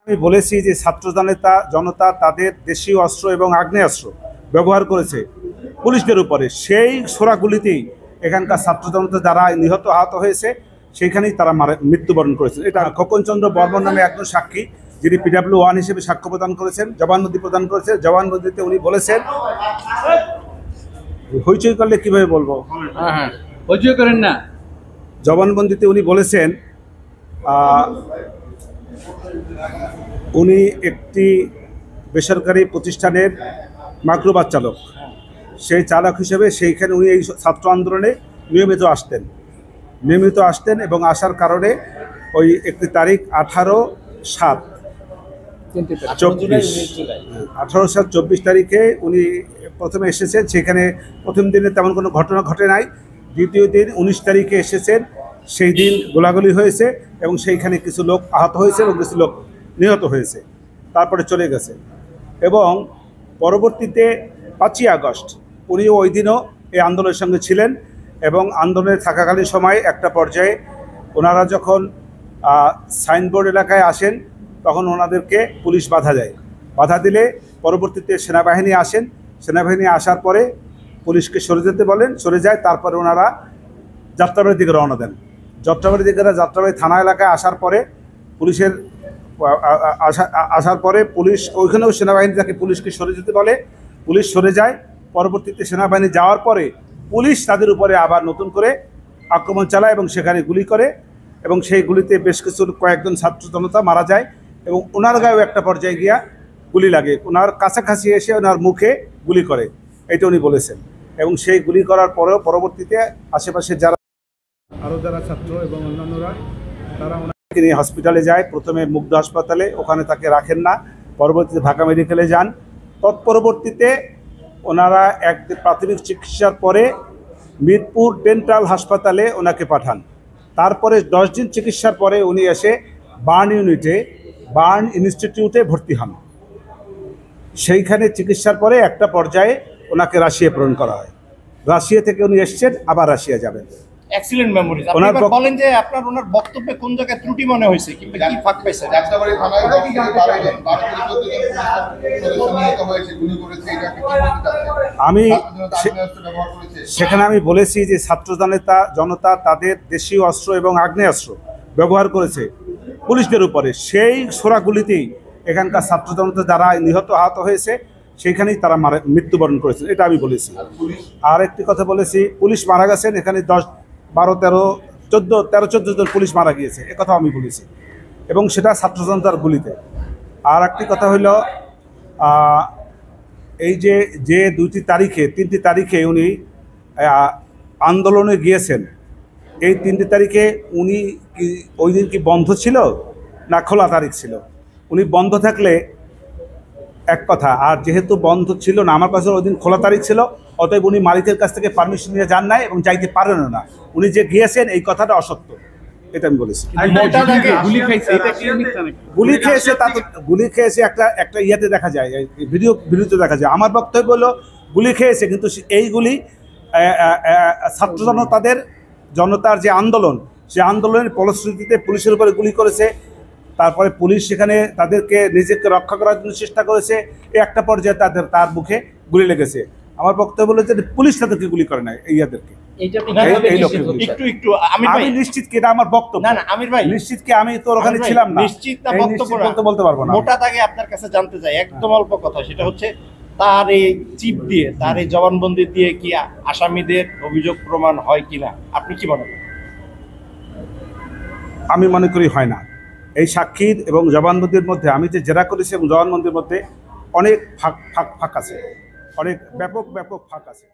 আমি বলেছি যে ছাত্র জনতা তাদের দেশীয় অস্ত্র এবং আগ্নেয়াস্ত্র ব্যবহার করেছে পুলিশদের উপরে। সেই ছোড়াগুলিতেই এখানকার ছাত্র জনতা যারা নিহত আহত হয়েছে সেইখানেই তারা মৃত্যুবরণ করেছে। এটা খোকনচন্দ্র বর্মন নামে একজন সাক্ষী, যিনি PW1 হিসেবে সাক্ষ্য প্রদান করেছেন, জবানবন্দি প্রদান করেছেন। জবানবন্দিতে উনি বলেছেন, হইচই করলে কিভাবে বলবো, হইচই করেন না। জবানবন্দিতে উনি বলেছেন উনি একটি বেসরকারি প্রতিষ্ঠানের মাইক্রোবাস চালক। সেই চালক হিসেবে সেইখানে উনি এই ছাত্র আন্দোলনে নিয়মিত আসতেন এবং আসার কারণে ওই একটি তারিখ 18/7/24 তারিখে উনি প্রথমে এসেছেন। সেখানে প্রথম দিনে তেমন কোনো ঘটনা ঘটে নাই। দ্বিতীয় দিন 19 তারিখে এসেছেন, সেই দিন গোলাগুলি হয়েছে এবং সেইখানে কিছু লোক আহত হয়েছে এবং কিছু লোক নিহত হয়েছে, তারপরে চলে গেছে। এবং পরবর্তীতে 5ই আগস্ট উনি ওই দিনও এই আন্দোলনের সঙ্গে ছিলেন এবং আন্দোলনে থাকাকালীন সময় একটা পর্যায়ে ওনারা যখন সাইনবোর্ড এলাকায় আসেন তখন ওনাদেরকে পুলিশ বাধা দিলে পরবর্তীতে সেনাবাহিনী আসেন। সেনাবাহিনী আসার পরে পুলিশকে সরে যেতে বলেন, সরে যায়। তারপরে ওনারা যাত্রাবাড়ির দিকে রওনা দেন। যাত্রাবাড়ি থানা এলাকায় আসার পরে পুলিশ ওইখানেও সেনাবাহিনী তাকে পুলিশকে সরে যেতে বলে, পুলিশ সরে যায়। পরবর্তীতে সেনাবাহিনী যাওয়ার পরে পুলিশ তাদের উপরে আবার নতুন করে আক্রমণ চালায় এবং সেখানে গুলি করে এবং সেই গুলিতে বেশ কয়েকজন ছাত্র জনতা মারা যায় এবং ওনার গায়েও একটা পর্যায়ে গিয়া গুলি লাগে। ওনার কাছাকাছি এসে ওনার মুখে গুলি করে, এটা উনি বলেছেন। এবং সেই গুলি করার পরেও পরবর্তীতে আশেপাশে যারা ছাত্র এবং অন্যান্যরা তারা ওনাকে নিয়ে হসপিটালে যায়। প্রথমে মুগ্ধ হাসপাতালে, ওখানে তাকে রাখেন না। পরবর্তীতে ঢাকা মেডিকেলে যান। তৎপরবর্তীতে ওনারা এক প্রাথমিক চিকিৎসার পরে মিরপুর ডেন্টাল হাসপাতালে ওনাকে পাঠান। তারপরে 10 দিন চিকিৎসার পরে উনি এসে বার্ন ইনস্টিটিউটে ভর্তি হন। সেইখানে চিকিৎসার পরে একটা পর্যায়ে ওনাকে রাশিয়া প্রেরণ করা হয়। রাশিয়া থেকে উনি এসছেন, আবার রাশিয়া যাবেন। Excellent memory. আপনি বলেন যে ওনার বক্তব্যে কোন জায়গায় ত্রুটি মনে হয়েছে কিংবা কি ফাঁক পাইছে? যাত্রাবাড়ি থানায় 12 থেকে 14 জন গুলি করেছে, এটা কি বলতে আমি সেখানে আমি বলেছি যে ছাত্র জনতা তাদের দেশীয় অস্ত্র এবং আগ্নেয়াস্ত্র ব্যবহার করেছে পুলিশদের উপরে। সেই ছোড়াগুলিতেই এখানকার ছাত্র জনতা যারা নিহত আহত হয়েছে সেইখানেই তারা মৃত্যুবরণ করেছে, এটা আমি বলেছি। আর একটি কথা বলেছি, পুলিশ মারা গেছেন এখানে 10, 12, 13, 14 জন পুলিশ মারা গিয়েছে, একথাও আমি বলেছি, এবং সেটা ছাত্র জনতার গুলিতে। আর একটি কথা হইল, এই যে 3টি তারিখে উনি আন্দোলনে গিয়েছেন, এই 3টি তারিখে উনি ওই দিন কি বন্ধ ছিল না খোলা তারিখ ছিল? উনি বন্ধ থাকলে এক কথা, আর যেহেতু বন্ধ ছিল না, আমার কাছে ওই দিন খোলা তারিখ ছিল, অতএব উনি মালিকের কাছ থেকে পারমিশন নিয়ে যান নাই এবং যাইতে পারেনও না। উনি যে গিয়েছেন এই কথাটা অসত্য, এটা আমি বলেছি। গুলি খেয়েছে একটা ইয়েতে দেখা যায়, ভিডিওতে দেখা যায়। আমার বক্তব্য হলো গুলি খেয়েছে, কিন্তু এই গুলি ছাত্র জনতার যে আন্দোলন, সেই আন্দোলনের ফলশ্রুতিতে পুলিশের উপরে গুলি করেছে। তারপরে পুলিশ সেখানে তাদেরকে নিজেকে রক্ষা করার জন্য চেষ্টা করেছে। একটা পর্যায়ে তার মুখে গুলি লেগেছে। আমার বক্তব্য হলো যে পুলিশ তাদেরকে গুলি করে নাই, এইদেরকে। আমি নিশ্চিত কি, এটা আমার বক্তব্য। নিশ্চিত কি, আমি তো ওখানে ছিলাম না, বলতে পারবো না। মোটা দাগে আপনার কাছে জানতে চাই, একদম অল্প কথা, সেটা হচ্ছে তার এই চিপ দিয়ে, তার এই জবানবন্দি দিয়ে কি আসামিদের অভিযোগ প্রমাণ হয় কিনা, আপনি কি মনে করেন? আমি মনে করি হয় না। এই সাক্ষীর এবং জবানবন্দির মধ্যে, আমি যে জেরা করেছি এবং জবানবন্দির মধ্যে অনেক ফাঁক আছে, অনেক ব্যাপক ফাঁক আছে।